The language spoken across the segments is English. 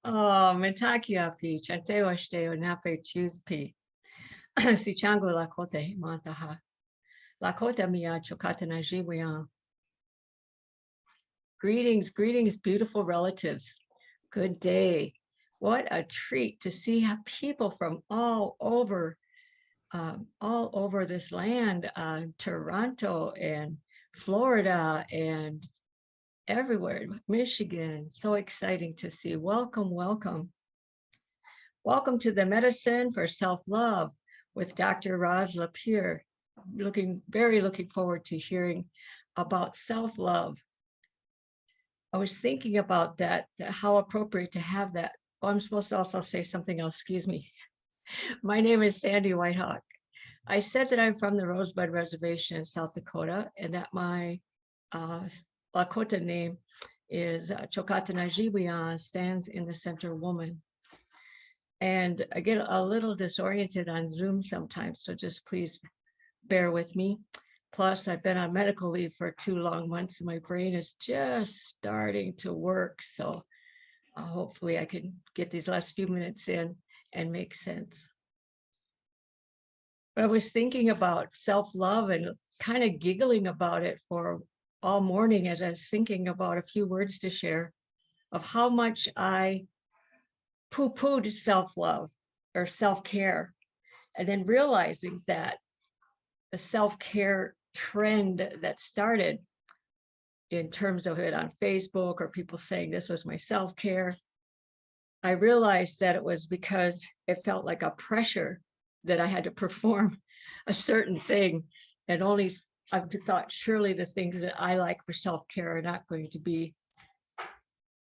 Oh, mentakia pi, chanteo ashteo nape choose pi. Si chango lakota himantaha. Lakota mia chokata najiwian. Greetings, greetings, beautiful relatives. Good day. What a treat to see people from all over this land, Toronto and Florida and everywhere, Michigan. So exciting to see. Welcome, welcome. Welcome to the Medicine for Self-Love with Dr. Rosalyn LaPier. Looking forward to hearing about self-love. I was thinking about that, how appropriate to have that. Oh, I'm supposed to also say something else, excuse me. My name is Sandy Whitehawk. I said that I'm from the Rosebud Reservation in South Dakota and that my Lakota name is Chokatanajiwian, stands in the center woman. And I get a little disoriented on Zoom sometimes, so just please bear with me. Plus, I've been on medical leave for 2 long months and my brain is just starting to work. So hopefully I can get these last few minutes in and make sense. But I was thinking about self-love and kind of giggling about it for all morning as I was thinking about a few words to share of how much I poo-pooed self-love or self-care, and then realizing that the self-care trend that started in terms of it on Facebook or people saying this was my self-care, I realized that it was because it felt like a pressure that I had to perform a certain thing, and only I thought surely the things that I like for self-care are not going to be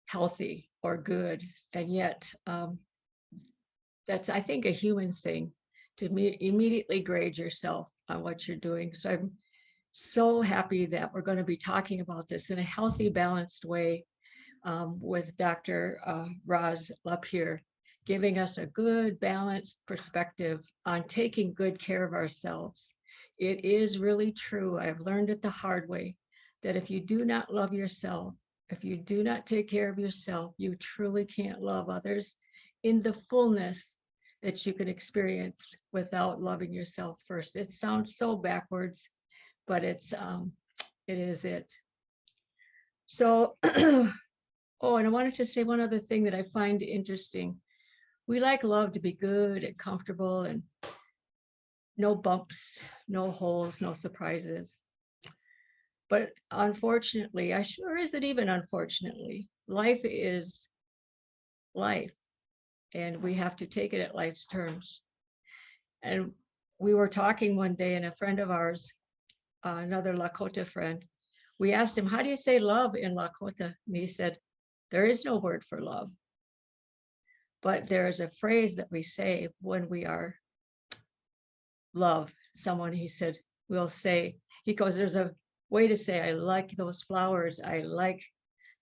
healthy or good. And yet that's, I think, a human thing to immediately grade yourself on what you're doing. So I'm so happy that we're going to be talking about this in a healthy, balanced way with Dr. Roz LaPier, giving us a good, balanced perspective on taking good care of ourselves. It is really true. I've learned it the hard way that if you do not love yourself, if you do not take care of yourself, you truly can't love others in the fullness that you can experience without loving yourself first. It sounds so backwards, but it is it. So, oh, and I wanted to say one other thing that I find interesting. We like love to be good and comfortable and no bumps, no holes, no surprises. But unfortunately, or is it even unfortunately, life is life and we have to take it at life's terms. And we were talking one day and a friend of ours, another Lakota friend, we asked him, how do you say love in Lakota? And he said, there is no word for love. But there is a phrase that we say when we are love someone. He said, we'll say, he goes, there's a way to say, I like those flowers. I like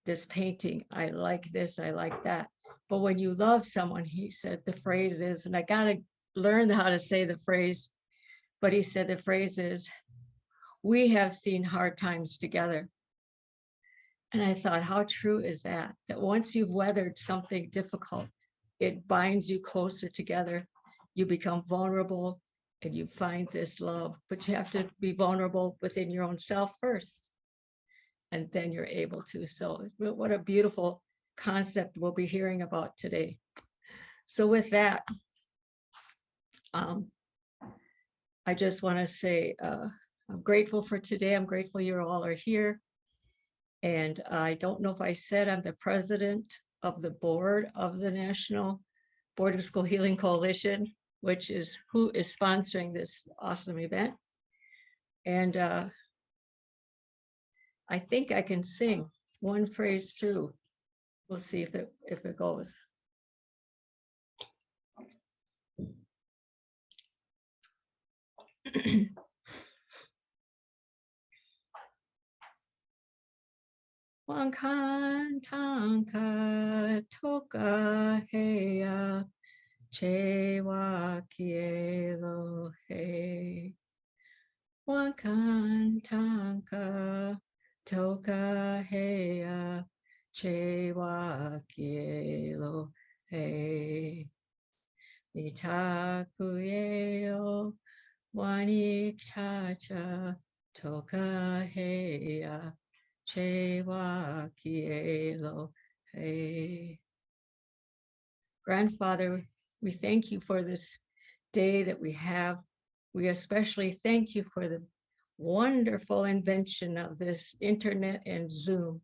this painting. I like this. I like that. But when you love someone, he said, the phrase is, and I got to learn how to say the phrase, but he said, the phrase is, we have seen hard times together. And I thought, how true is that? That once you've weathered something difficult, it binds you closer together. You become vulnerable and you find this love, but you have to be vulnerable within your own self first. And then you're able to. So what a beautiful concept we'll be hearing about today. So with that, I just want to say I'm grateful for today. I'm grateful you all are here. And I don't know if I said I'm the president of the board of the National Board of School Healing Coalition, which is who is sponsoring this awesome event. And I think I can sing one phrase through. We'll see if it goes. Wankan tanka toka heya chewa kielo he. Wankan tanka toka heya Chewa kielo he. Mitakueo wanik chacha toka heya. Chewa kielo he. Grandfather, we thank you for this day that we have. We especially thank you for the wonderful invention of this internet and Zoom,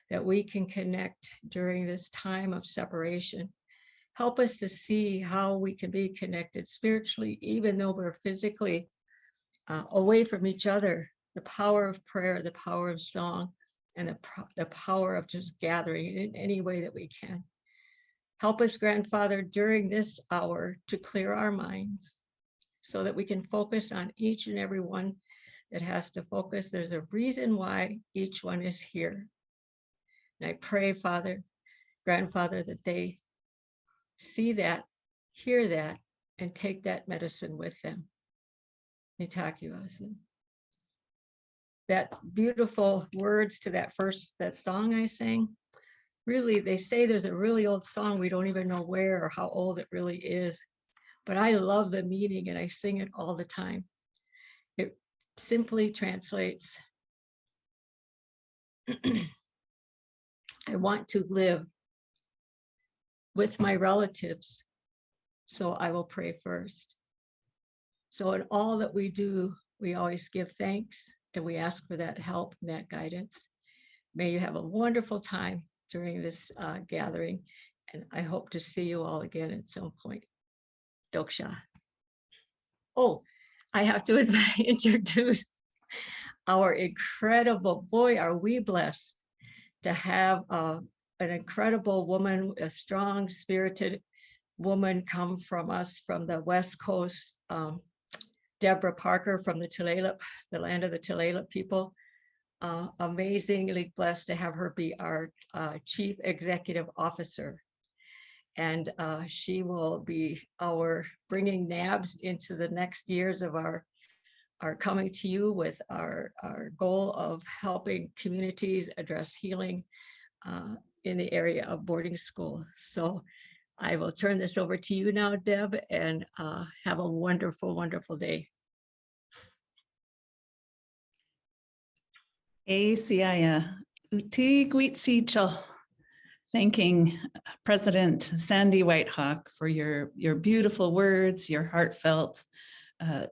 that we can connect during this time of separation. Help us to see how we can be connected spiritually, even though we're physically away from each other. The power of prayer, the power of song, and the power of just gathering in any way that we can. Help us, Grandfather, during this hour to clear our minds so that we can focus on each and every one that has to focus. There's a reason why each one is here. And I pray, Father, Grandfather, that they see that, hear that, and take that medicine with them. That beautiful words to that song I sang. Really, they say there's a really old song. We don't even know where or how old it really is. But I love the meaning and I sing it all the time. It simply translates, I want to live with my relatives, so I will pray first. So in all that we do, we always give thanks and we ask for that help and that guidance. May you have a wonderful time during this gathering, and I hope to see you all again at some point. Doksha. Oh, I have to introduce our incredible, boy, are we blessed to have an incredible woman, a strong spirited woman come from us from the West Coast, Deborah Parker from the Tulalip, the land of the Tulalip people. Amazingly blessed to have her be our Chief Executive Officer. And she will be our bringing NABS into the next years of our coming to you with our goal of helping communities address healing in the area of boarding school. So I will turn this over to you now, Deb, and have a wonderful, wonderful day. ACIA, Utigwitsichel. Thanking President Sandy Whitehawk for your beautiful words, your heartfelt,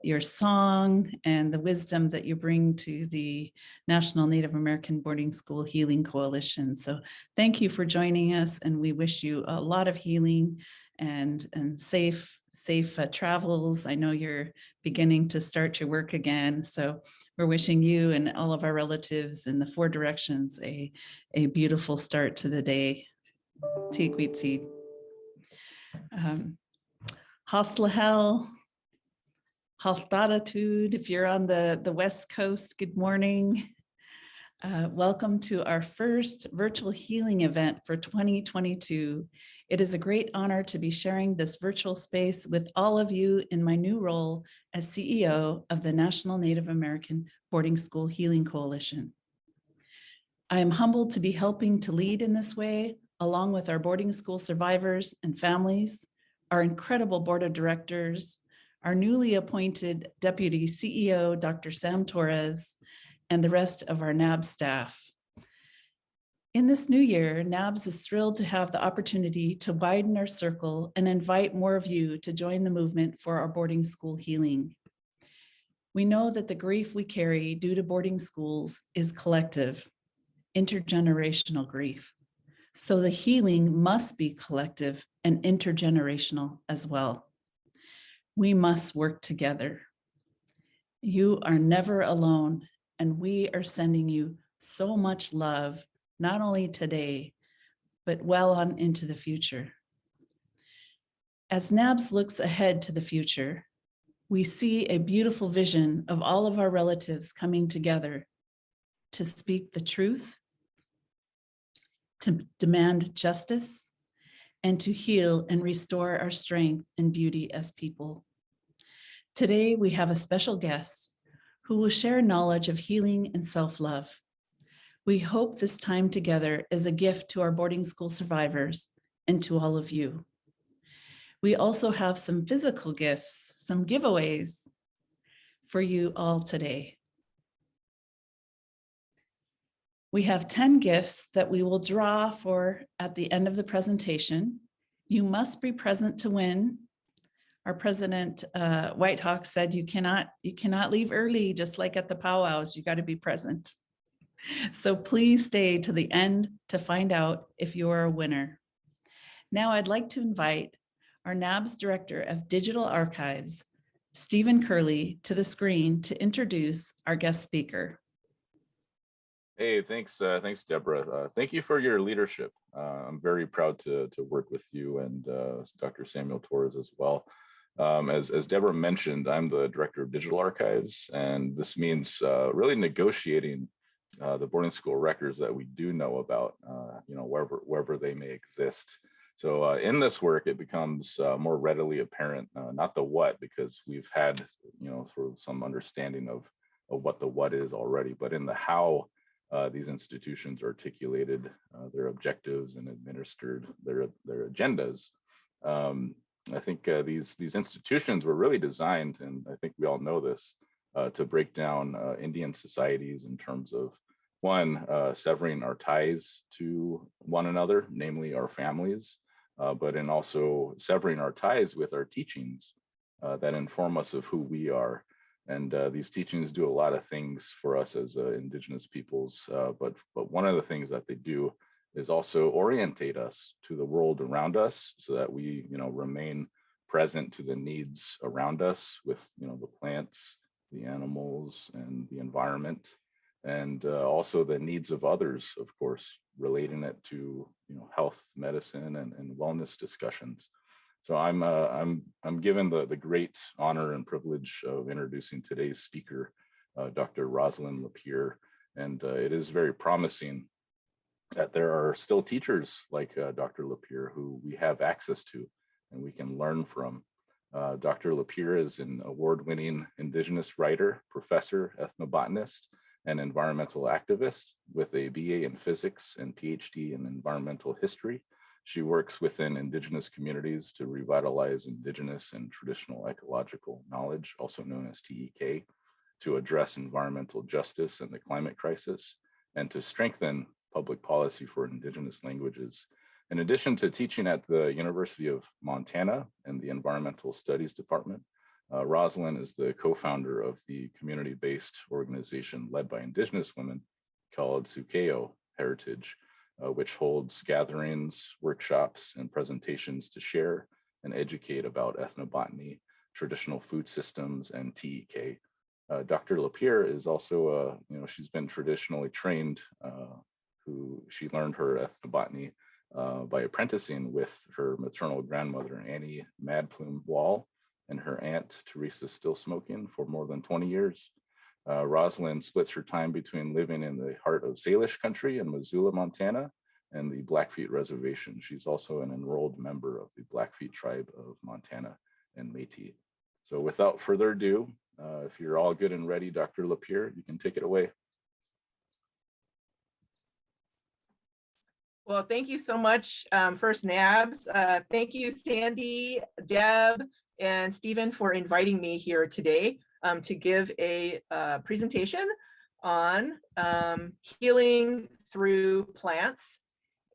your song, and the wisdom that you bring to the National Native American Boarding School Healing Coalition. So thank you for joining us, and we wish you a lot of healing and safe travels. I know you're beginning to start your work again, so we're wishing you and all of our relatives in the four directions a beautiful start to the day. Tigwitsi. Haslahel, Haltatitude, if you're on the West Coast, good morning. Welcome to our first virtual healing event for 2022. It is a great honor to be sharing this virtual space with all of you in my new role as CEO of the National Native American Boarding School Healing Coalition. I am humbled to be helping to lead in this way, along with our boarding school survivors and families, our incredible board of directors, our newly appointed Deputy CEO, Dr. Sam Torres, and the rest of our NABS staff. In this new year, NABS is thrilled to have the opportunity to widen our circle and invite more of you to join the movement for our boarding school healing. We know that the grief we carry due to boarding schools is collective, intergenerational grief. So the healing must be collective and intergenerational as well. We must work together. You are never alone, and we are sending you so much love, not only today, but well on into the future. As NABS looks ahead to the future, we see a beautiful vision of all of our relatives coming together to speak the truth, to demand justice, and to heal and restore our strength and beauty as people. Today, we have a special guest who will share knowledge of healing and self-love. We hope this time together is a gift to our boarding school survivors and to all of you. We also have some physical gifts, some giveaways for you all today. We have 10 gifts that we will draw for at the end of the presentation. You must be present to win. Our president, Whitehawk, said you cannot leave early, just like at the powwows, you got to be present. So please stay to the end to find out if you are a winner. Now I'd like to invite our NABS Director of Digital Archives, Stephen Curley, to the screen to introduce our guest speaker. Hey, thanks, Deborah. Thank you for your leadership. I'm very proud to work with you and Dr. Samuel Torres as well. As Deborah mentioned, I'm the Director of Digital Archives, and this means really negotiating the boarding school records that we do know about, wherever they may exist. So in this work, it becomes more readily apparent, not the what, because we've had, sort of some understanding of what the what is already, but in the how these institutions articulated their objectives and administered their agendas. I think these institutions were really designed, and I think we all know this, to break down Indian societies in terms of, one, severing our ties to one another, namely our families, but in also severing our ties with our teachings that inform us of who we are. And these teachings do a lot of things for us as Indigenous peoples, but one of the things that they do is also orientate us to the world around us, so that we, remain present to the needs around us with, the plants, the animals, and the environment, and also the needs of others, of course, relating it to, health, medicine, and wellness discussions. So I'm given the great honor and privilege of introducing today's speaker, Dr. Rosalyn LaPier, and it is very promising that there are still teachers like Dr. LaPier who we have access to and we can learn from. Dr. LaPier is an award-winning Indigenous writer, professor, ethnobotanist, and environmental activist with a BA in physics and PhD in environmental history. She works within Indigenous communities to revitalize Indigenous and traditional ecological knowledge, also known as TEK, to address environmental justice and the climate crisis, and to strengthen public policy for Indigenous languages. In addition to teaching at the University of Montana and the Environmental Studies Department, Rosalyn is the co-founder of the community-based organization led by Indigenous women called Sukeo Heritage, which holds gatherings, workshops, and presentations to share and educate about ethnobotany, traditional food systems, and TEK. Dr. LaPier is also, she's been traditionally trained, she learned her ethnobotany by apprenticing with her maternal grandmother, Annie Madplume Wall, and her aunt, Teresa Still Smoking, for more than 20 years. Rosalyn splits her time between living in the heart of Salish country in Missoula, Montana, and the Blackfeet Reservation. She's also an enrolled member of the Blackfeet tribe of Montana and Métis. So without further ado, if you're all good and ready, Dr. LaPier, you can take it away. Well, thank you so much, first NABS. Thank you, Sandy, Deb, and Stephen for inviting me here today to give a presentation on healing through plants.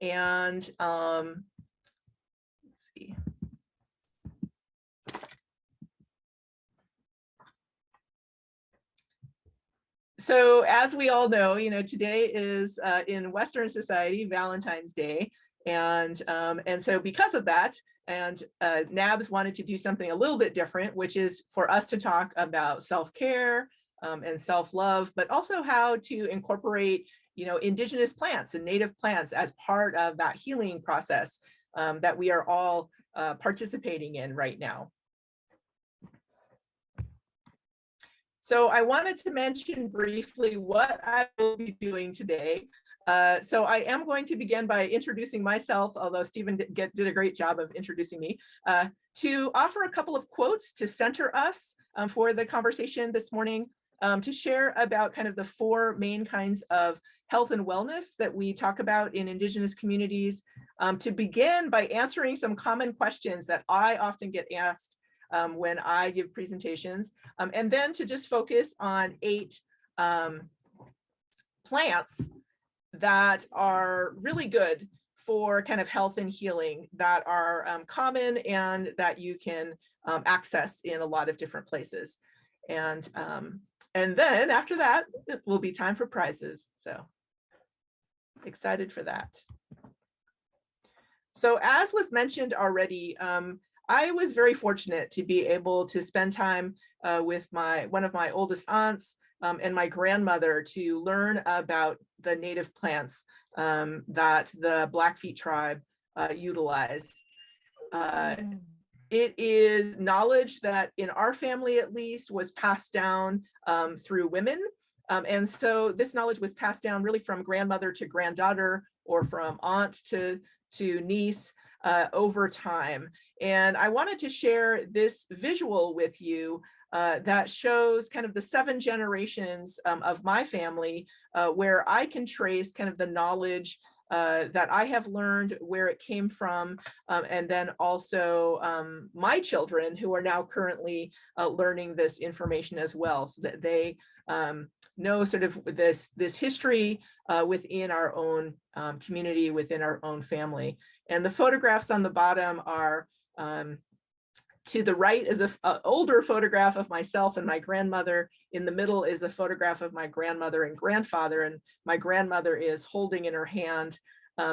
And let's see. So as we all know, today is in Western society, Valentine's Day. And so because of that, and NABS wanted to do something a little bit different, which is for us to talk about self-care and self-love, but also how to incorporate, Indigenous plants and native plants as part of that healing process that we are all participating in right now. So I wanted to mention briefly what I will be doing today. So I am going to begin by introducing myself, although Stephen did a great job of introducing me, to offer a couple of quotes to center us for the conversation this morning, to share about kind of the 4 main kinds of health and wellness that we talk about in Indigenous communities, to begin by answering some common questions that I often get asked when I give presentations, and then to just focus on 8 plants that are really good for kind of health and healing, that are common and that you can access in a lot of different places. And then after that, it will be time for prizes. So excited for that. So as was mentioned already, I was very fortunate to be able to spend time with one of my oldest aunts and my grandmother to learn about the native plants that the Blackfeet tribe utilize. It is knowledge that in our family, at least, was passed down through women. And so this knowledge was passed down really from grandmother to granddaughter, or from aunt to niece over time. And I wanted to share this visual with you that shows kind of the 7 generations of my family, where I can trace kind of the knowledge that I have learned, where it came from, and then also my children who are now currently learning this information as well, so that they know sort of this history within our own community, within our own family. And the photographs on the bottom are, to the right is an older photograph of myself and my grandmother. In the middle is a photograph of my grandmother and grandfather, and my grandmother is holding in her hand.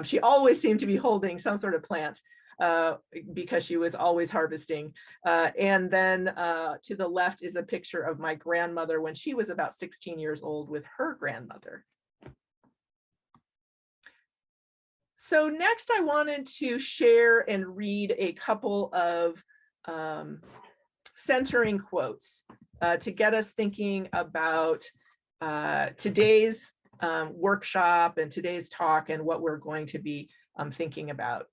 She always seemed to be holding some sort of plant because she was always harvesting. And then to the left is a picture of my grandmother when she was about 16 years old with her grandmother. So next I wanted to share and read a couple of centering quotes to get us thinking about today's workshop and today's talk and what we're going to be thinking about.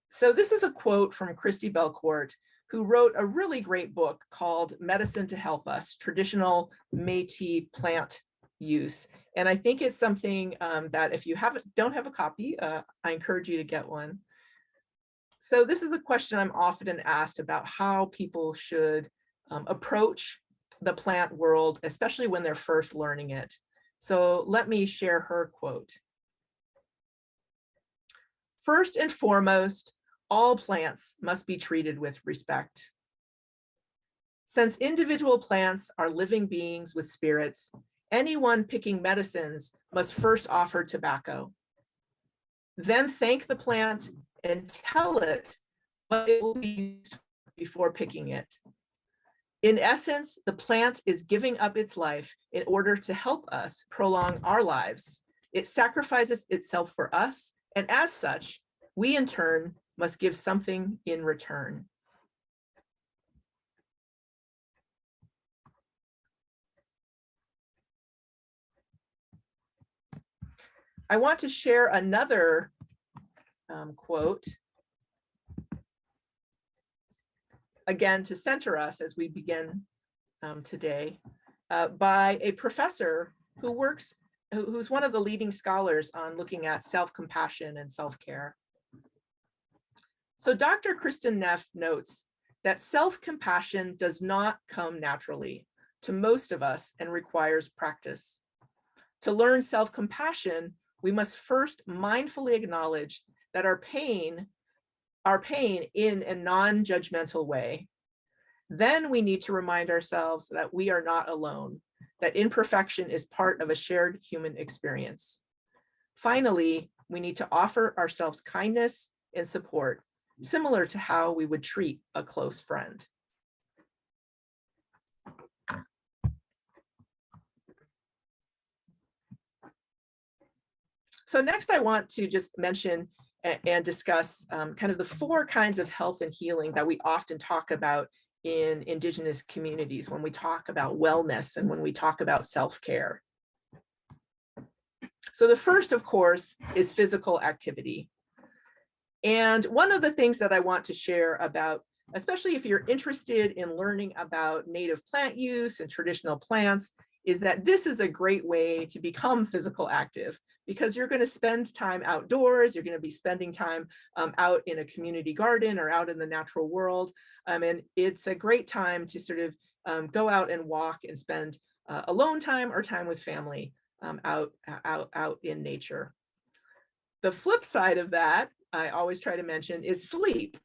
So this is a quote from Christy Belcourt, who wrote a really great book called Medicine to Help Us, Traditional Métis Plant Use. And I think it's something that if you don't have a copy, I encourage you to get one. So this is a question I'm often asked about how people should approach the plant world, especially when they're first learning it. So let me share her quote. First and foremost, all plants must be treated with respect. Since individual plants are living beings with spirits, anyone picking medicines must first offer tobacco. Then thank the plant and tell it what it will be used before picking it. In essence, the plant is giving up its life in order to help us prolong our lives. It sacrifices itself for us, and as such, we in turn must give something in return. I want to share another quote, again, to center us as we begin today, by a professor who's one of the leading scholars on looking at self-compassion and self-care. So Dr. Kristen Neff notes that self-compassion does not come naturally to most of us and requires practice. To learn self-compassion, we must first mindfully acknowledge that our pain in a non-judgmental way. Then we need to remind ourselves that we are not alone, that imperfection is part of a shared human experience. Finally, we need to offer ourselves kindness and support, similar to how we would treat a close friend. So next I want to just mention and discuss kind of the 4 kinds of health and healing that we often talk about in Indigenous communities when we talk about wellness and when we talk about self-care. So the first, of course, is physical activity. And one of the things that I want to share about, especially if you're interested in learning about native plant use and traditional plants, is that this is a great way to become physical active, because you're going to spend time outdoors, you're going to be spending time out in a community garden or out in the natural world. And it's a great time to sort of go out and walk and spend alone time or time with family out in nature. The flip side of that, I always try to mention, is sleep.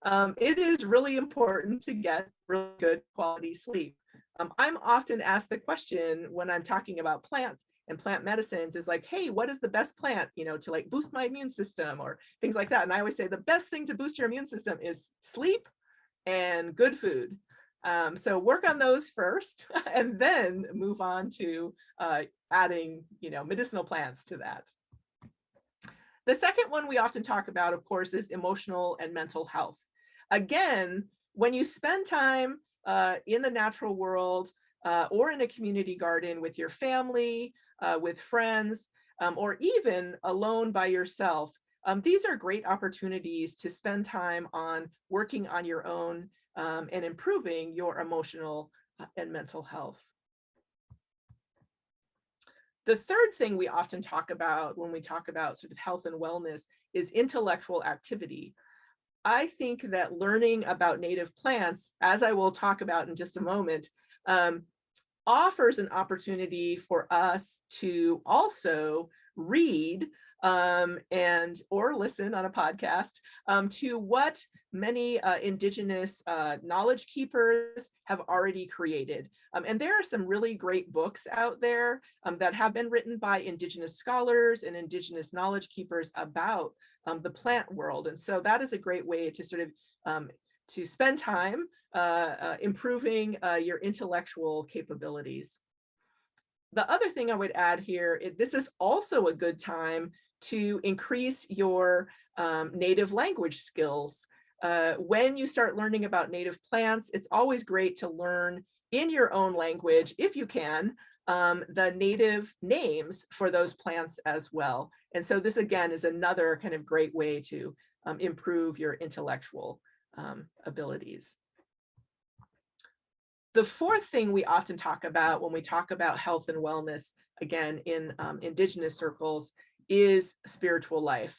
It is really important to get really good quality sleep. I'm often asked the question when I'm talking about plants and plant medicines is like, hey, what is the best plant, to like boost my immune system or things like that? And I always say the best thing to boost your immune system is sleep and good food. So work on those first and then move on to adding, medicinal plants to that. The second one we often talk about, of course, is emotional and mental health. Again, when you spend time in the natural world or in a community garden with your family, with friends, or even alone by yourself, these are great opportunities to spend time on working on your own and improving your emotional and mental health. The third thing we often talk about when we talk about sort of health and wellness is intellectual activity. I think that learning about native plants, as I will talk about in just a moment, offers an opportunity for us to also read or listen on a podcast to what many indigenous knowledge keepers have already created. And there are some really great books out there that have been written by indigenous scholars and indigenous knowledge keepers about the plant world. And so that is a great way to sort of to spend time improving your intellectual capabilities. The other thing I would add here, this is also a good time to increase your native language skills. When you start learning about native plants, it's always great to learn in your own language, if you can, the native names for those plants as well. And so this again is another kind of great way to improve your intellectual abilities. The fourth thing we often talk about when we talk about health and wellness, again, in indigenous circles, is spiritual life.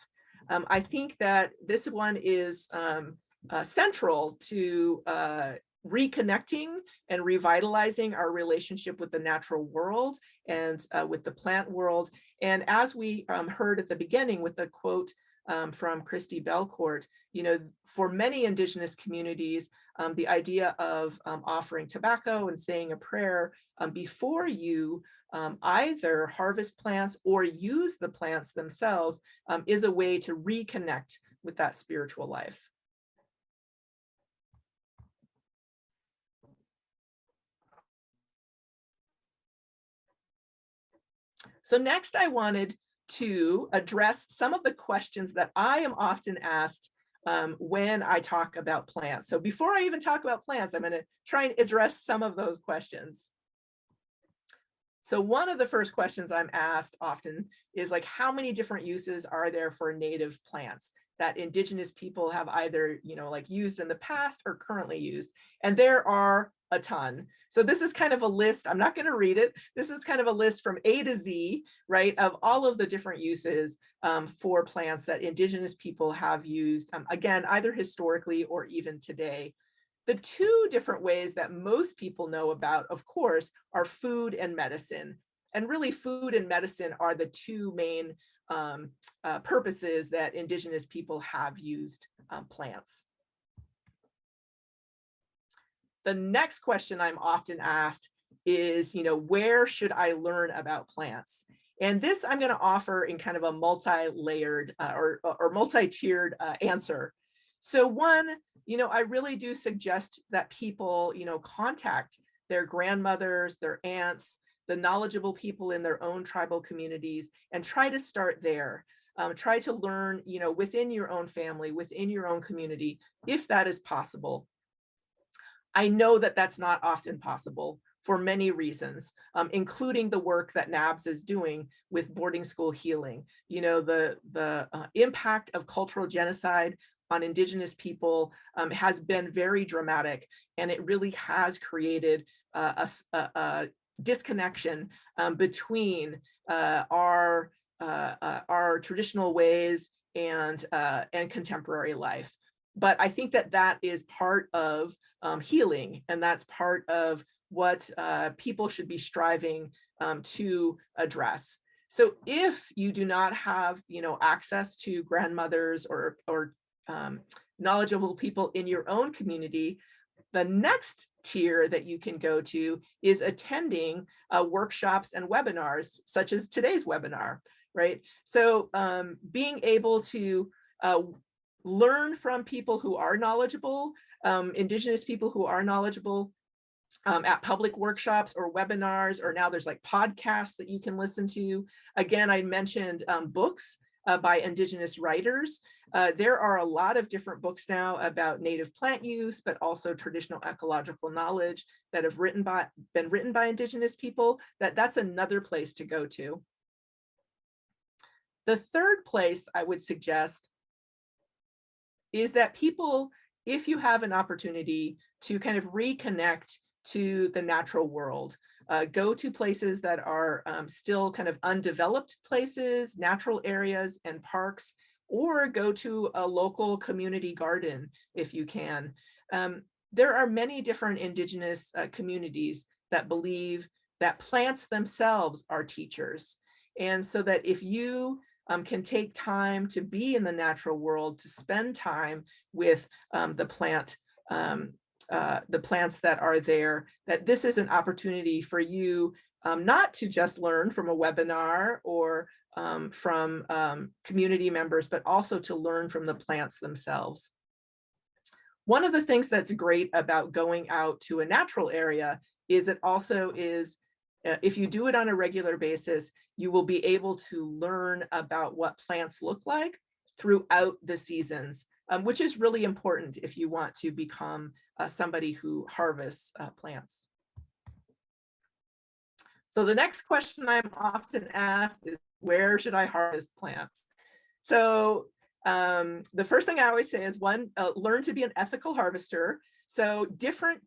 I think that this one is central to reconnecting and revitalizing our relationship with the natural world and with the plant world. And as we heard at the beginning with the quote from Christy Belcourt, for many indigenous communities, the idea of offering tobacco and saying a prayer before you either harvest plants or use the plants themselves is a way to reconnect with that spiritual life. So next I wanted to address some of the questions that I am often asked when I talk about plants. So before I even talk about plants, I'm going to try and address some of those questions. So one of the first questions I'm asked often is like, how many different uses are there for native plants that indigenous people have either, like used in the past or currently used? And there are a ton. So this is kind of a list. I'm not going to read it. This is kind of a list from A to Z, right, of all of the different uses for plants that indigenous people have used, again, either historically or even today. The two different ways that most people know about, of course, are food and medicine. And really, food and medicine are the two main purposes that indigenous people have used plants. The next question I'm often asked is, where should I learn about plants? And this I'm going to offer in kind of a multi-layered or multi-tiered answer. So one, I really do suggest that people, contact their grandmothers, their aunts, the knowledgeable people in their own tribal communities, and try to start there. Try to learn, within your own family, within your own community, if that is possible. I know that that's not often possible for many reasons, including the work that NABS is doing with boarding school healing. The impact of cultural genocide on indigenous people has been very dramatic, and it really has created a disconnection between our traditional ways and contemporary life. But I think that that is part of healing, and that's part of what people should be striving to address. So if you do not have, access to grandmothers or knowledgeable people in your own community, the next tier that you can go to is attending workshops and webinars, such as today's webinar, right? So being able to learn from people who are knowledgeable, Indigenous people who are knowledgeable, at public workshops or webinars, or now there's like podcasts that you can listen to. Again, I mentioned books by Indigenous writers. There are a lot of different books now about native plant use, but also traditional ecological knowledge that have been written by Indigenous people. That's another place to go to. The third place I would suggest is that people, if you have an opportunity to kind of reconnect to the natural world, go to places that are still kind of undeveloped places, natural areas and parks, or go to a local community garden if you can. There are many different Indigenous communities that believe that plants themselves are teachers. And so that if you can take time to be in the natural world, to spend time with the plants that are there, that this is an opportunity for you not to just learn from a webinar or from community members, but also to learn from the plants themselves. One of the things that's great about going out to a natural area is it also is, if you do it on a regular basis, you will be able to learn about what plants look like throughout the seasons, which is really important if you want to become somebody who harvests plants. So the next question I'm often asked is, where should I harvest plants? So the first thing I always say is, one, learn to be an ethical harvester. So different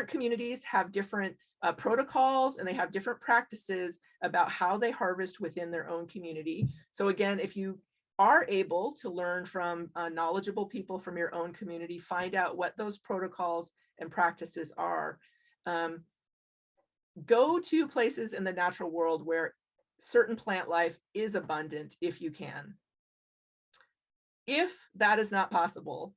communities have different protocols, and they have different practices about how they harvest within their own community. So again, if you are able to learn from knowledgeable people from your own community, find out what those protocols and practices are. Go to places in the natural world where certain plant life is abundant if you can. If that is not possible,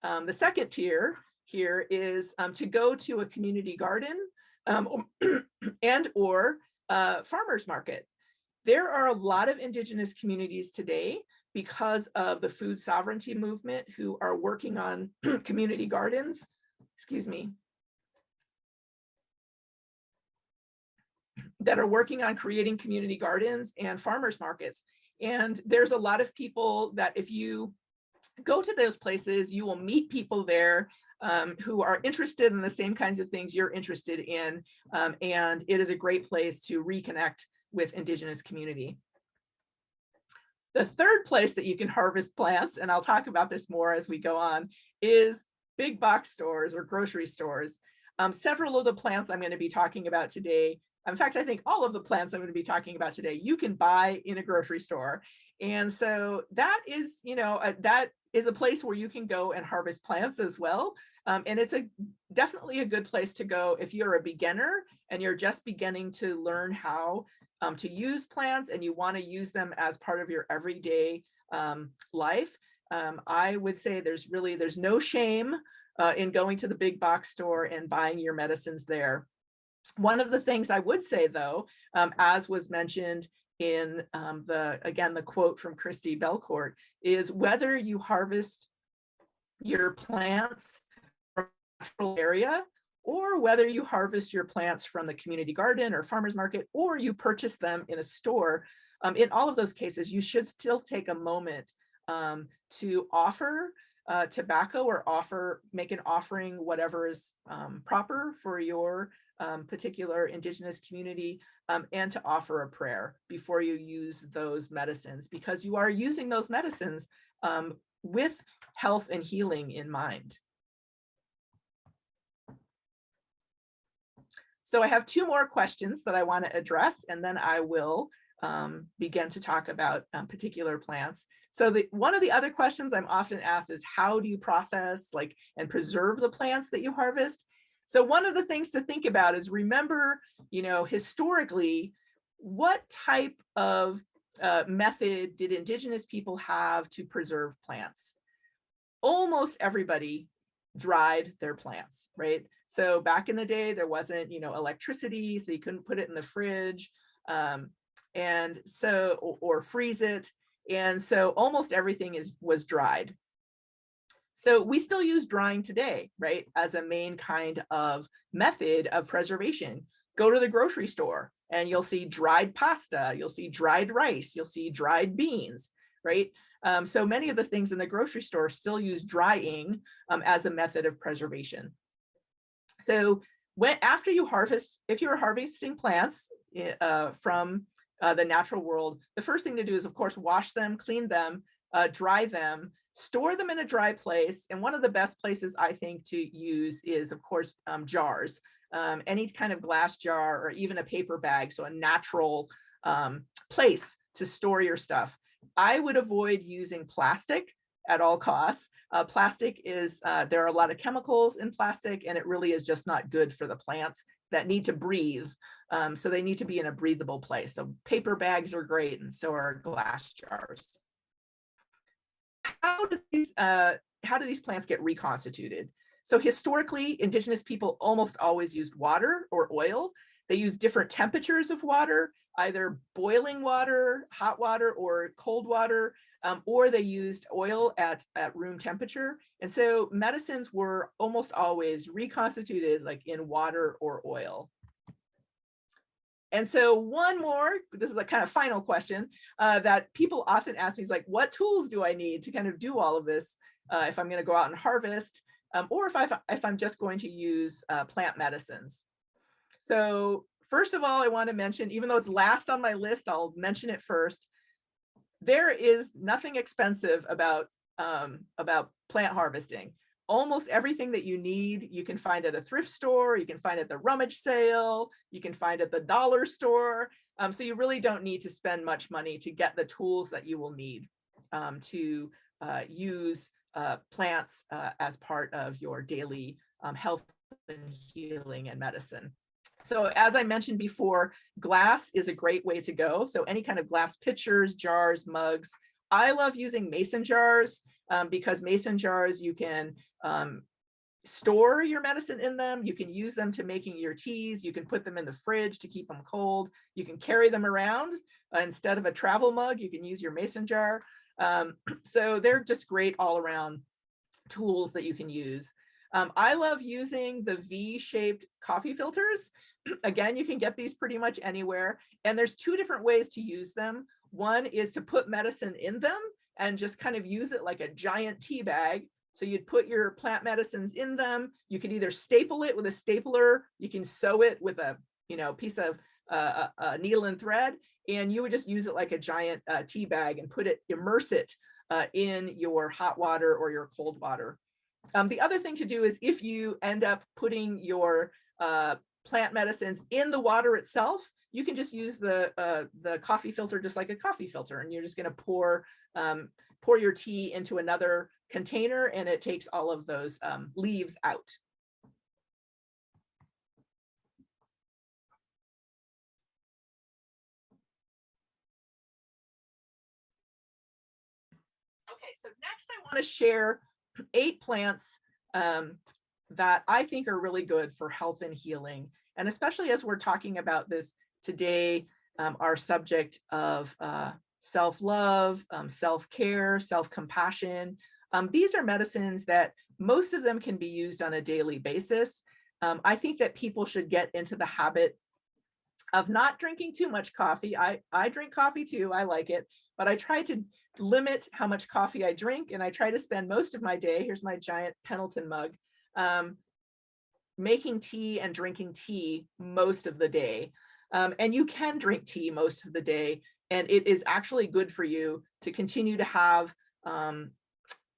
the second tier here is to go to a community garden and or farmer's market. There are a lot of Indigenous communities today, because of the food sovereignty movement, who are working on community gardens, that are working on creating community gardens and farmers markets. And there's a lot of people that if you go to those places, you will meet people there who are interested in the same kinds of things you're interested in. And it is a great place to reconnect with Indigenous community. The third place that you can harvest plants, and I'll talk about this more as we go on, is big box stores or grocery stores. Several of the plants I'm going to be talking about today, in fact, I think all of the plants I'm going to be talking about today, you can buy in a grocery store. And so that is, that is a place where you can go and harvest plants as well. And it's definitely a good place to go if you're a beginner and you're just beginning to learn how to use plants and you want to use them as part of your everyday life. I would say there's no shame in going to the big box store and buying your medicines there. One of the things I would say, though, as was mentioned in the quote from Christy Belcourt, is whether you harvest your plants from a natural area or whether you harvest your plants from the community garden or farmer's market, or you purchase them in a store, in all of those cases, you should still take a moment to offer tobacco or make an offering, whatever is proper for your particular Indigenous community, and to offer a prayer before you use those medicines, because you are using those medicines with health and healing in mind. So I have two more questions that I want to address, and then I will begin to talk about particular plants. So one of the other questions I'm often asked is, how do you process and preserve the plants that you harvest? So one of the things to think about is, remember, historically, what type of method did indigenous people have to preserve plants? Almost everybody dried their plants, right? So back in the day, there wasn't, electricity, so you couldn't put it in the fridge, and so, or freeze it. And so almost everything was dried. So we still use drying today, right, as a main kind of method of preservation. Go to the grocery store and you'll see dried pasta, you'll see dried rice, you'll see dried beans, right? So many of the things in the grocery store still use drying as a method of preservation. So after you harvest, if you're harvesting plants from the natural world, the first thing to do is, of course, wash them, clean them, dry them, store them in a dry place. And one of the best places, I think, to use is, of course, jars. Any kind of glass jar or even a paper bag, so a natural place to store your stuff. I would avoid using plastic at all costs. Plastic is, there are a lot of chemicals in plastic, and it really is just not good for the plants that need to breathe. So they need to be in a breathable place. So paper bags are great, and so are glass jars. How do these plants get reconstituted? So historically, indigenous people almost always used water or oil. They used different temperatures of water, either boiling water, hot water, or cold water, or they used oil at room temperature. And so medicines were almost always reconstituted in water or oil. And so one more, this is a kind of final question that people often ask me is what tools do I need to kind of do all of this if I'm going to go out and harvest, or if I'm just going to use plant medicines? So first of all, I want to mention, even though it's last on my list, I'll mention it first. There is nothing expensive about plant harvesting. Almost everything that you need, you can find at a thrift store, you can find at the rummage sale, you can find at the dollar store. So you really don't need to spend much money to get the tools that you will need to use plants as part of your daily health and healing and medicine. So as I mentioned before, glass is a great way to go. So any kind of glass pitchers, jars, mugs. I love using mason jars because mason jars, you can store your medicine in them. You can use them to making your teas. You can put them in the fridge to keep them cold. You can carry them around instead of a travel mug. You can use your mason jar. So they're just great all around tools that you can use. I love using the V-shaped coffee filters. Again, you can get these pretty much anywhere. And there's two different ways to use them. One is to put medicine in them and just kind of use it like a giant tea bag. So you'd put your plant medicines in them. You could either staple it with a stapler. You can sew it with a piece of needle and thread. And you would just use it like a giant tea bag and immerse it in your hot water or your cold water. The other thing to do is, if you end up putting your plant medicines in the water itself, you can just use the coffee filter just like a coffee filter, and you're just going to pour your tea into another container, and it takes all of those leaves out. Okay, so next I want to share 8 plants that I think are really good for health and healing. And especially as we're talking about this today, our subject of self-love, self-care, self-compassion. These are medicines that most of them can be used on a daily basis. I think that people should get into the habit of not drinking too much coffee. I drink coffee too, I like it, but I try to limit how much coffee I drink, and I try to spend most of my day, here's my giant Pendleton mug, making tea and drinking tea most of the day. And you can drink tea most of the day, and it is actually good for you to continue to have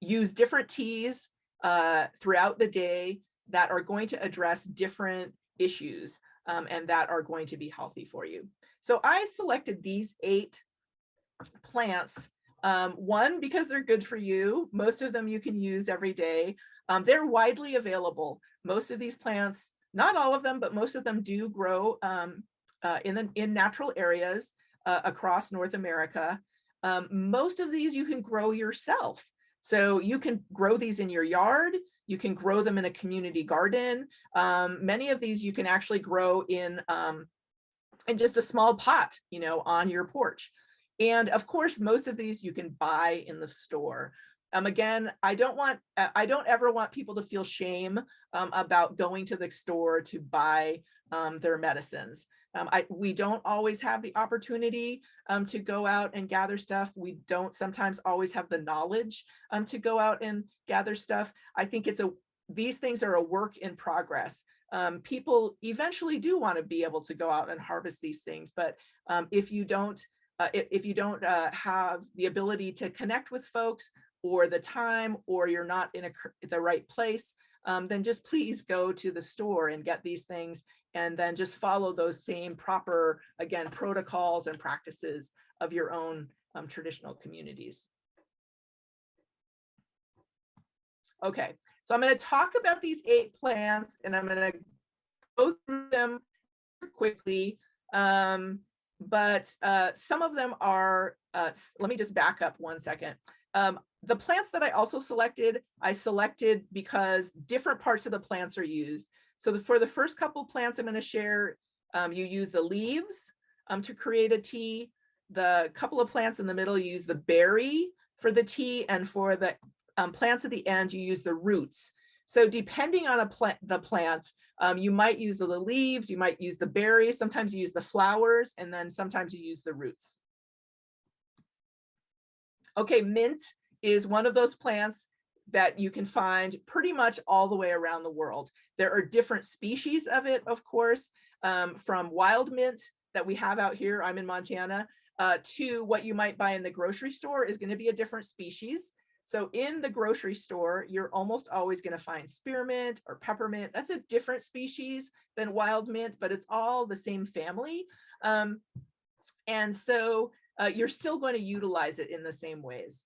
use different teas throughout the day that are going to address different issues. and that are going to be healthy for you. So I selected these 8 plants. One, because they're good for you. Most of them you can use every day. They're widely available. Most of these plants, not all of them, but most of them do grow in natural areas across North America. Most of these you can grow yourself. So you can grow these in your yard. You can grow them in a community garden. Many of these you can actually grow in just a small pot, on your porch. And of course, most of these you can buy in the store. Again, I don't ever want people to feel shame about going to the store to buy their medicines. We don't always have the opportunity to go out and gather stuff. We don't sometimes always have the knowledge to go out and gather stuff. I think these things are a work in progress. People eventually do want to be able to go out and harvest these things, but if you don't have the ability to connect with folks, or the time, or you're not in the right place, then just please go to the store and get these things, and then just follow those same proper, again, protocols and practices of your own traditional communities. Okay, so I'm going to talk about these 8 plants, and I'm going to go through them quickly. But some of them are, let me just back up one second. The plants that I also selected, I selected because different parts of the plants are used. So for the first couple plants I'm going to share, you use the leaves to create a tea. The couple of plants in the middle, you use the berry for the tea, and for the plants at the end, you use the roots. So depending on the plants, you might use the leaves, you might use the berries, sometimes you use the flowers, and then sometimes you use the roots. Okay, mint is one of those plants that you can find pretty much all the way around the world. There are different species of it, of course, from wild mint that we have out here, I'm in Montana, to what you might buy in the grocery store is going to be a different species. So in the grocery store, you're almost always going to find spearmint or peppermint. That's a different species than wild mint, but it's all the same family. And so you're still going to utilize it in the same ways.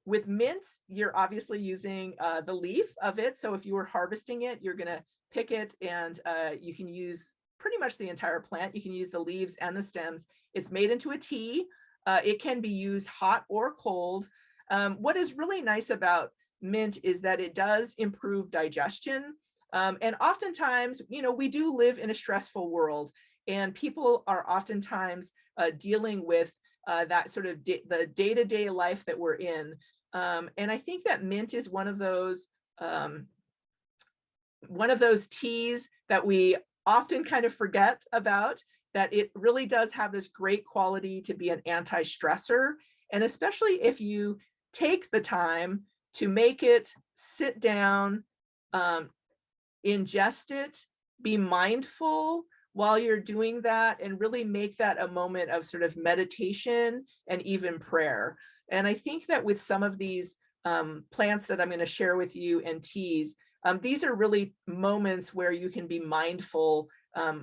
With mint, you're obviously using the leaf of it. So if you were harvesting it, you're going to pick it, and you can use pretty much the entire plant. You can use the leaves and the stems. It's made into a tea. It can be used hot or cold. What is really nice about mint is that it does improve digestion. And oftentimes, we do live in a stressful world, and people are oftentimes dealing with that sort of the day-to-day life that we're in. And I think that mint is one of those teas that we often kind of forget about, that it really does have this great quality to be an anti-stressor. And especially if you take the time to make it, sit down, ingest it, be mindful while you're doing that, and really make that a moment of sort of meditation and even prayer. And I think that with some of these plants that I'm going to share with you and teas, these are really moments where you can be mindful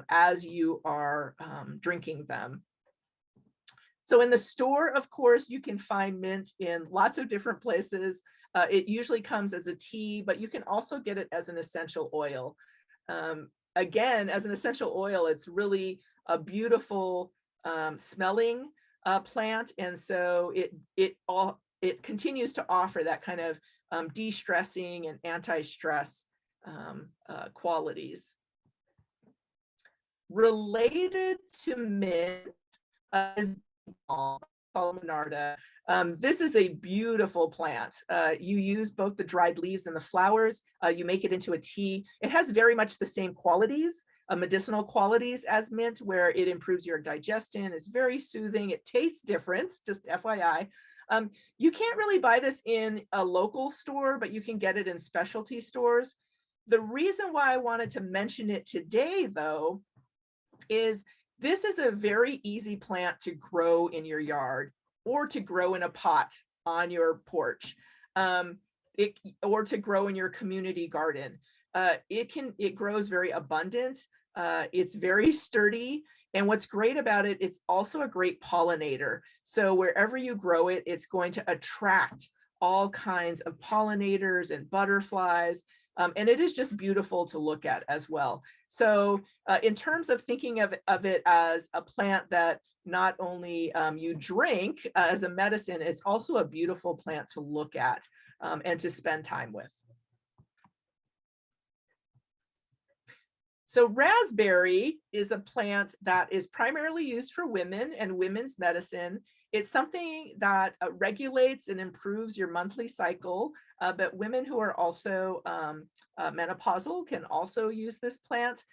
as you are drinking them. So in the store, of course, you can find mint in lots of different places. It usually comes as a tea, but you can also get it as an essential oil. Again, as an essential oil, it's really a beautiful smelling plant. And so it continues to offer that kind of de-stressing and anti-stress qualities. Related to mint is Balm Dried. This is a beautiful plant. You use both the dried leaves and the flowers. You make it into a tea. It has very much the same qualities, medicinal qualities as mint, where it improves your digestion. It's very soothing. It tastes different, just FYI. You can't really buy this in a local store, but you can get it in specialty stores. The reason why I wanted to mention it today, though, is this is a very easy plant to grow in your yard, or to grow in a pot on your porch, or to grow in your community garden. It grows very abundant. It's very sturdy. And what's great about it, it's also a great pollinator. So wherever you grow it, it's going to attract all kinds of pollinators and butterflies. And it is just beautiful to look at as well. So in terms of thinking of it as a plant that not only you drink as a medicine, it's also a beautiful plant to look at and to spend time with. So raspberry is a plant that is primarily used for women and women's medicine. It's something that regulates and improves your monthly cycle, but women who are also menopausal can also use this plant.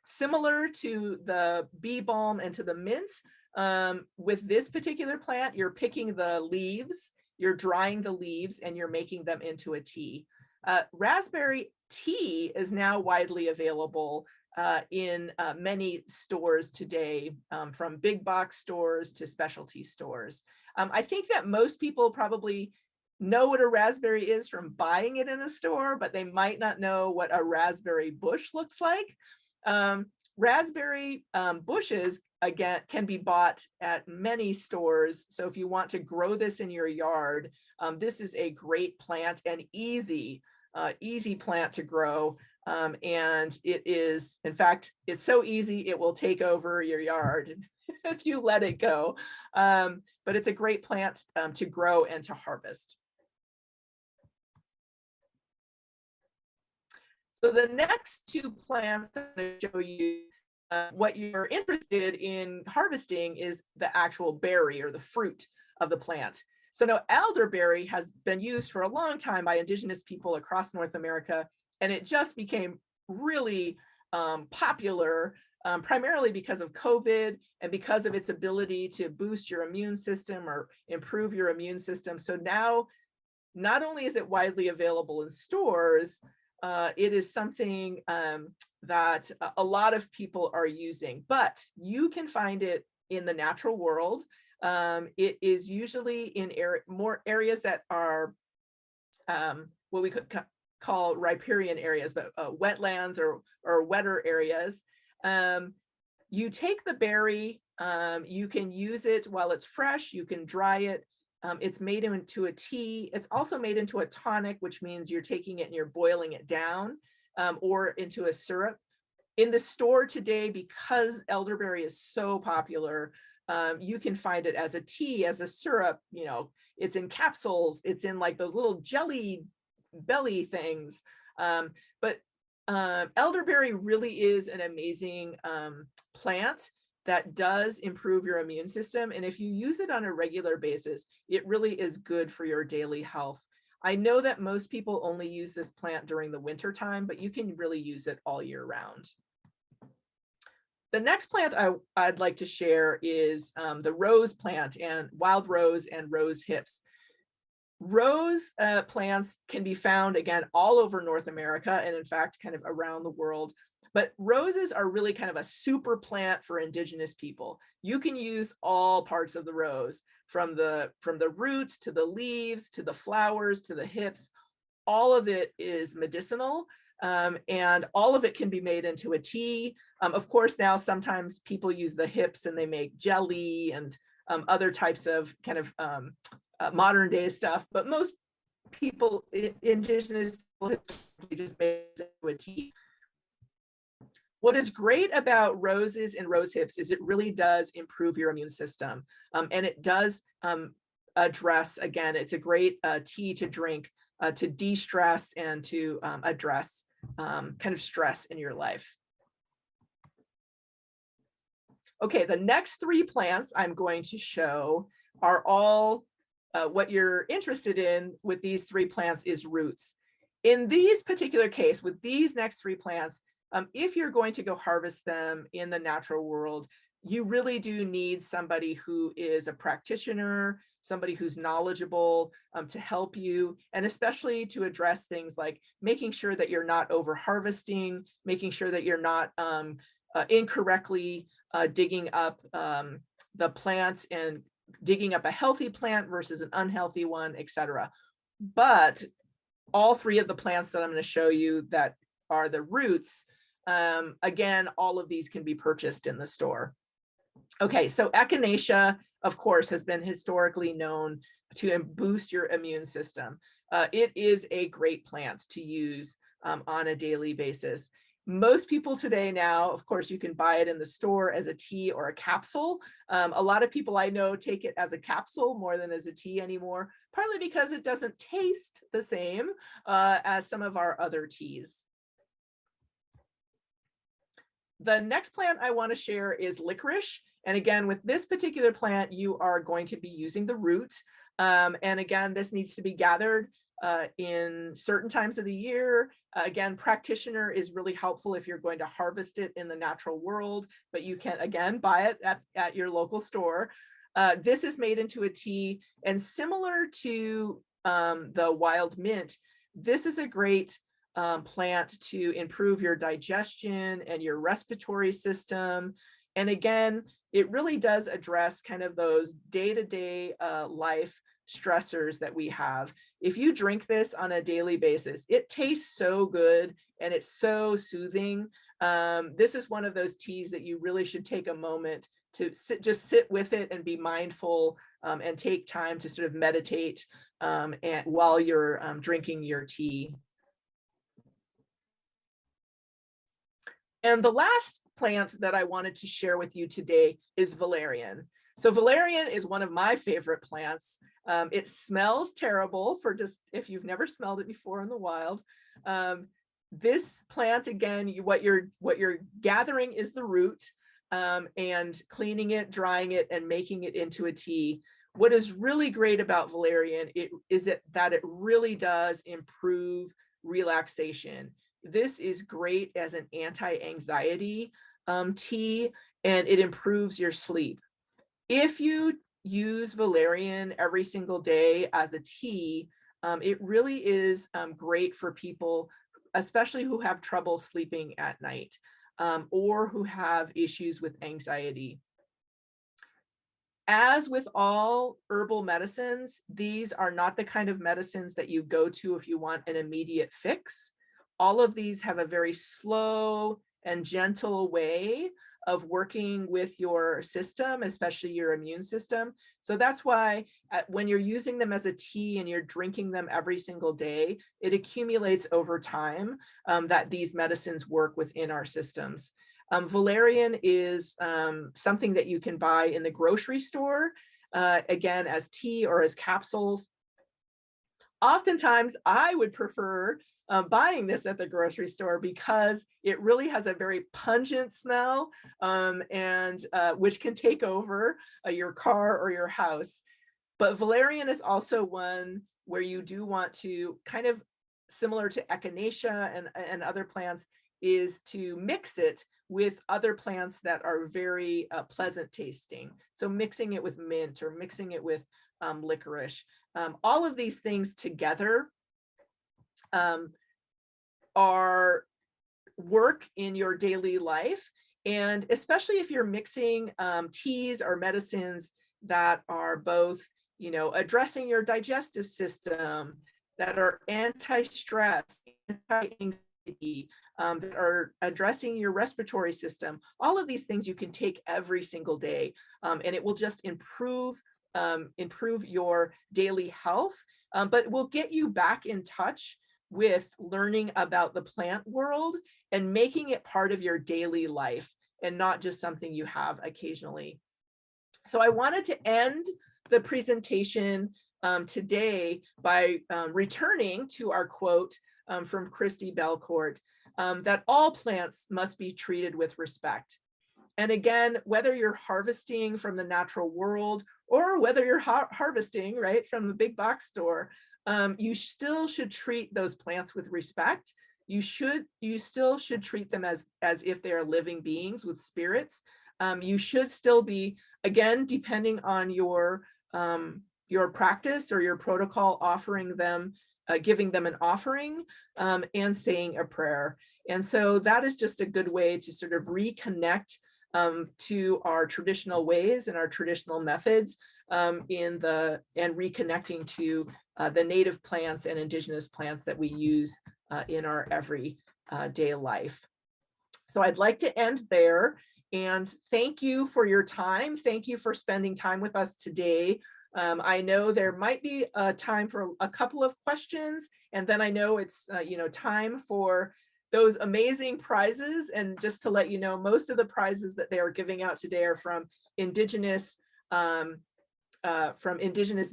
Similar to the bee balm and to the mint, with this particular plant, you're picking the leaves, you're drying the leaves, and you're making them into a tea. Raspberry tea is now widely available in many stores today, from big box stores to specialty stores. I think that most people probably know what a raspberry is from buying it in a store, but they might not know what a raspberry bush looks like. Raspberry bushes, again, can be bought at many stores. So if you want to grow this in your yard, this is a great plant and easy plant to grow. And it is, in fact, it's so easy, it will take over your yard if you let it go. But it's a great plant to grow and to harvest. So the next two plants I'm going to show you, what you're interested in harvesting is the actual berry or the fruit of the plant. So now elderberry has been used for a long time by indigenous people across North America, and it just became really popular, primarily because of COVID and because of its ability to boost your immune system or improve your immune system. So now, not only is it widely available in stores, it is something that a lot of people are using, but you can find it in the natural world. It is usually in more areas that are what we could call riparian areas, but wetlands or wetter areas. You take the berry, you can use it while it's fresh, you can dry it. It's made into a tea. It's also made into a tonic, which means you're taking it and you're boiling it down, or into a syrup. In the store today, because elderberry is so popular, you can find it as a tea, as a syrup. You know, it's in capsules, it's in like those little jelly belly things. But elderberry really is an amazing plant that does improve your immune system. And if you use it on a regular basis, it really is good for your daily health. I know that most people only use this plant during the winter time, but you can really use it all year round. The next plant I'd like to share is the rose plant, and wild rose and rose hips. Rose plants can be found, again, all over North America and in fact kind of around the world. But roses are really kind of a super plant for indigenous people. You can use all parts of the rose, from the roots to the leaves to the flowers to the hips. All of it is medicinal, and all of it can be made into a tea. Of course, now sometimes people use the hips and they make jelly and other types of kind of modern day stuff. But most people, indigenous people, just make it into a tea. What is great about roses and rose hips is it really does improve your immune system. And it does address, again, it's a great tea to drink to de-stress and to address kind of stress in your life. Okay, the next three plants I'm going to show are all what you're interested in with these three plants is roots. In these particular case, with these next three plants, if you're going to go harvest them in the natural world, you really do need somebody who is a practitioner, somebody who's knowledgeable to help you, and especially to address things like making sure that you're not over harvesting, making sure that you're not incorrectly digging up the plants and digging up a healthy plant versus an unhealthy one, etc. But all three of the plants that I'm going to show you that are the roots Again, all of these can be purchased in the store. Okay, so Echinacea, of course, has been historically known to boost your immune system. It is a great plant to use on a daily basis. Most people today now, of course, you can buy it in the store as a tea or a capsule. A lot of people I know take it as a capsule more than as a tea anymore, partly because it doesn't taste the same as some of our other teas. The next plant I want to share is licorice. And again, with this particular plant, you are going to be using the root. And again, this needs to be gathered in certain times of the year. Again, practitioner is really helpful if you're going to harvest it in the natural world, but you can, again, buy it at your local store. This is made into a tea, and similar to the wild mint, this is a great plant to improve your digestion and your respiratory system. And again, it really does address kind of those day-to-day life stressors that we have. If you drink this on a daily basis, it tastes so good and it's so soothing. This is one of those teas that you really should take a moment to just sit with it and be mindful and take time to sort of meditate and while you're drinking your tea. And the last plant that I wanted to share with you today is Valerian. So Valerian is one of my favorite plants. It smells terrible for just if you've never smelled it before in the wild. This plant, again, what you're gathering is the root and cleaning it, drying it, and making it into a tea. What is really great about Valerian is that it really does improve relaxation. This is great as an anti-anxiety tea, and it improves your sleep. If you use Valerian every single day as a tea, it really is great for people, especially who have trouble sleeping at night or who have issues with anxiety. As with all herbal medicines, these are not the kind of medicines that you go to if you want an immediate fix. All of these have a very slow and gentle way of working with your system, especially your immune system. So that's why when you're using them as a tea and you're drinking them every single day, it accumulates over time that these medicines work within our systems. Valerian is something that you can buy in the grocery store, again, as tea or as capsules. Oftentimes, I would prefer buying this at the grocery store because it really has a very pungent smell and which can take over your car or your house. But Valerian is also one where you do want to, kind of similar to Echinacea and other plants, is to mix it with other plants that are very pleasant tasting. So mixing it with mint or mixing it with licorice. All of these things together are work in your daily life. And especially if you're mixing teas or medicines that are both, addressing your digestive system, that are anti-stress, anti-anxiety, that are addressing your respiratory system, all of these things you can take every single day, and it will just improve your daily health, but will get you back in touch with learning about the plant world and making it part of your daily life and not just something you have occasionally. So I wanted to end the presentation today by returning to our quote from Christy Belcourt, that all plants must be treated with respect. And again, whether you're harvesting from the natural world or whether you're harvesting right from the big box store, you still should treat those plants with respect. You still should treat them as if they are living beings with spirits. You should still be, again, depending on your practice or your protocol, offering them, giving them an offering and saying a prayer. And so that is just a good way to sort of reconnect to our traditional ways and our traditional methods and reconnecting to the native plants and indigenous plants that we use in our everyday life. So I'd like to end there and thank you for your time. Thank you for spending time with us today. I know there might be a time for a couple of questions, and then I know it's time for those amazing prizes. And just to let you know, most of the prizes that they are giving out today are from indigenous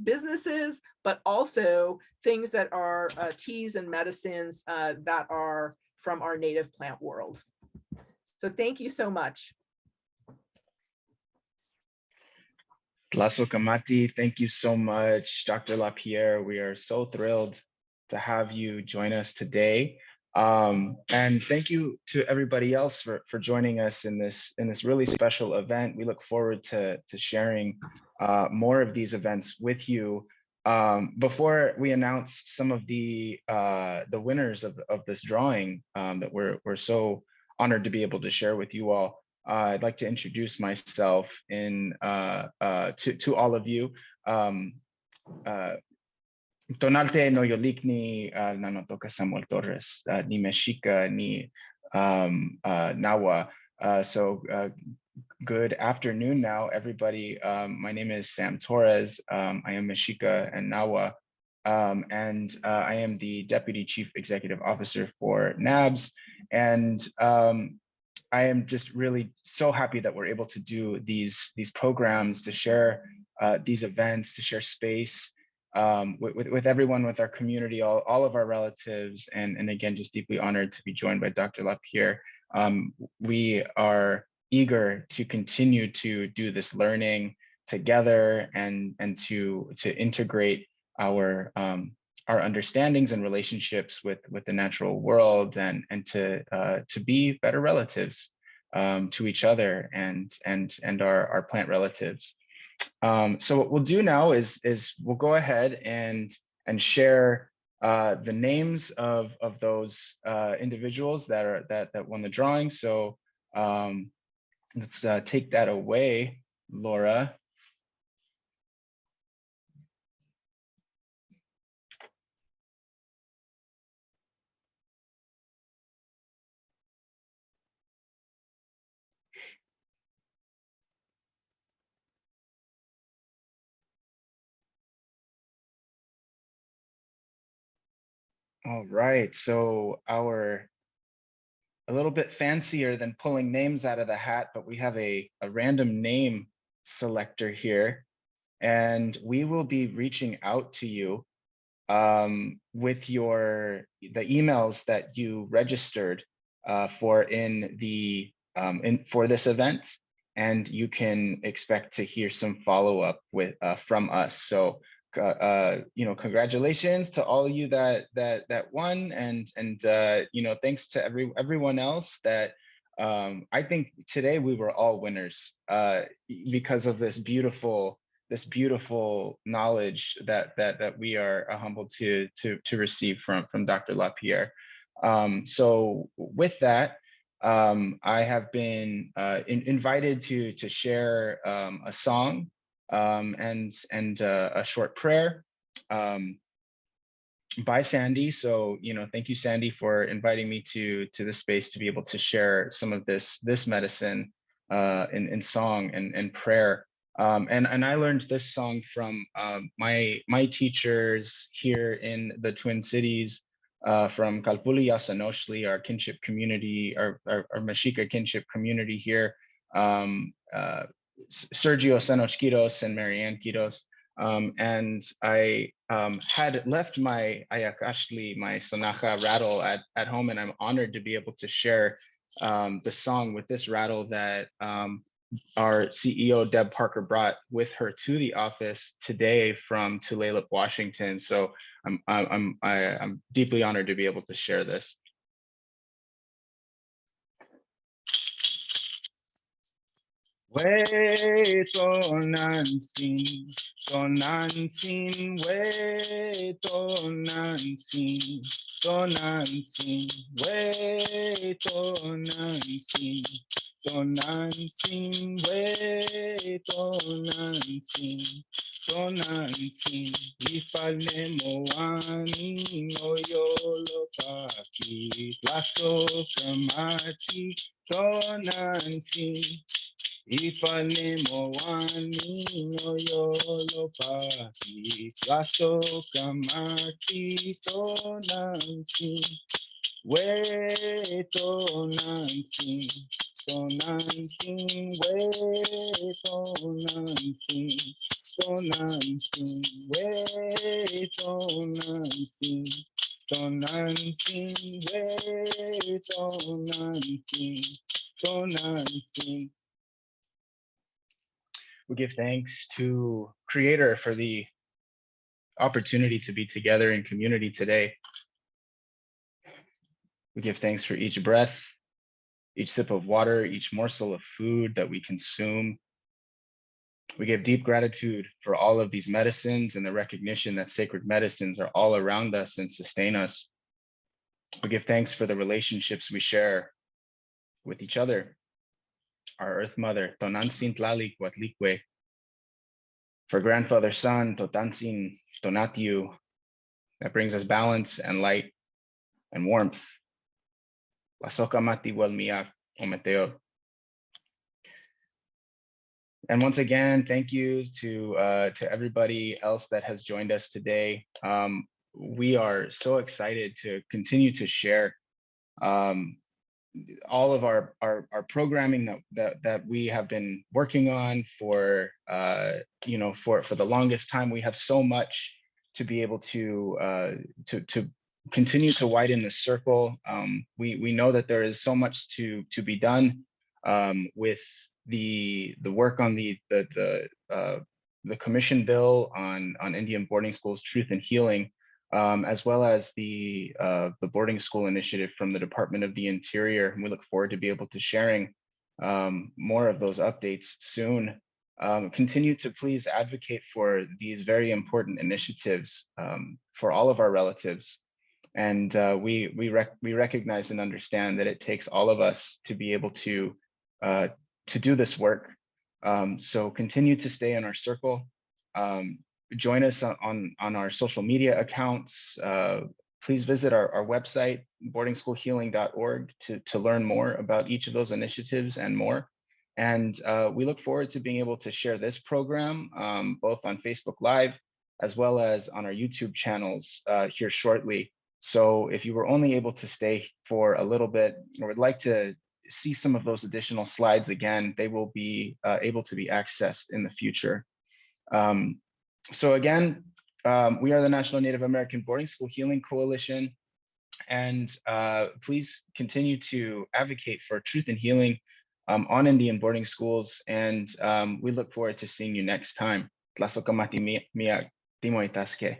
businesses, but also things that are teas and medicines that are from our native plant world. So thank you so much. Tlasokamati, thank you so much, Dr. LaPier. We are so thrilled to have you join us today. And thank you to everybody else for joining us in this really special event. We look forward to sharing more of these events with you. Before we announce some of the winners of this drawing that we're so honored to be able to share with you all, I'd like to introduce myself to all of you. Tonalte no yolikni nanotoka Samuel Torres, ni Mexica, ni Nawa. So good afternoon now, everybody. My name is Sam Torres. I am Mexica and Nawa. And I am the Deputy Chief Executive Officer for NABS. And I am just really so happy that we're able to do these programs, to share these events, to share space with everyone, with our community, all of our relatives, and again, just deeply honored to be joined by Dr. LaPier. We are eager to continue to do this learning together and to integrate our understandings and relationships with the natural world, and to be better relatives to each other and our plant relatives. So what we'll do now is we'll go ahead and share the names of those individuals that won the drawing. So let's take that away, Laura. All right, so a little bit fancier than pulling names out of the hat, but we have a random name selector here, and we will be reaching out to you with the emails that you registered for for this event, and you can expect to hear some follow-up from us. So congratulations to all of you that won, and thanks to everyone else that I think today we were all winners because of this beautiful knowledge that we are humbled to receive from Dr. LaPier. So with that, I have been invited to share a song and a short prayer by Sandy. So thank you, Sandy, for inviting me to this space to be able to share some of this medicine in song and prayer. And I learned this song from my teachers here in the Twin Cities, from Kalpuli Yasanoshli, our kinship community, our Mexica kinship community here, Sergio Sanochkiros and Marianne Quiros. And I had left my AKST, my Sonaja rattle at home, and I'm honored to be able to share the song with this rattle that our CEO, Deb Parker, brought with her to the office today from Tulalip, Washington. So I'm deeply honored to be able to share this. We tonansin, we tonansin, we tonansin, Tonantzin we, tonantzin, tonantzin, ifalne moani no yolo paki, plasto kamachi, tonantzin. Ifane moani no yolo paki, plasto kamachi, tonantzin. We tonantzin, tonantzin, we tonantzin, tonantzin, we tonantzin, tonantzin, we tonantzin, tonantzin. We give thanks to Creator for the opportunity to be together in community today. We give thanks for each breath, each sip of water, each morsel of food that we consume. We give deep gratitude for all of these medicines and the recognition that sacred medicines are all around us and sustain us. We give thanks for the relationships we share with each other, our Earth Mother, Tonantzin Tlali Cuatlicue, for Grandfather Sun, Totantzin Tonatiu, that brings us balance and light and warmth. Lasoka Mati Walmiak Ometeo. And once again, thank you to everybody else that has joined us today. We are so excited to continue to share all of our programming that we have been working on for for the longest time. We have so much to be able to continue to widen the circle. We know that there is so much to be done with the work on the commission bill on Indian boarding schools, truth and healing, as well as the boarding school initiative from the Department of the Interior. And we look forward to be able to sharing more of those updates soon. Continue to please advocate for these very important initiatives for all of our relatives. And we recognize and understand that it takes all of us to be able to do this work. So continue to stay in our circle. Join us on our social media accounts. Please visit our website, boardingschoolhealing.org, to learn more about each of those initiatives and more. And we look forward to being able to share this program both on Facebook Live as well as on our YouTube channels here shortly. So if you were only able to stay for a little bit or would like to see some of those additional slides again, they will be able to be accessed in the future. So again, we are the National Native American Boarding School Healing Coalition, and please continue to advocate for truth and healing on Indian boarding schools, and we look forward to seeing you next time. Tlasokamati miak timoitaske.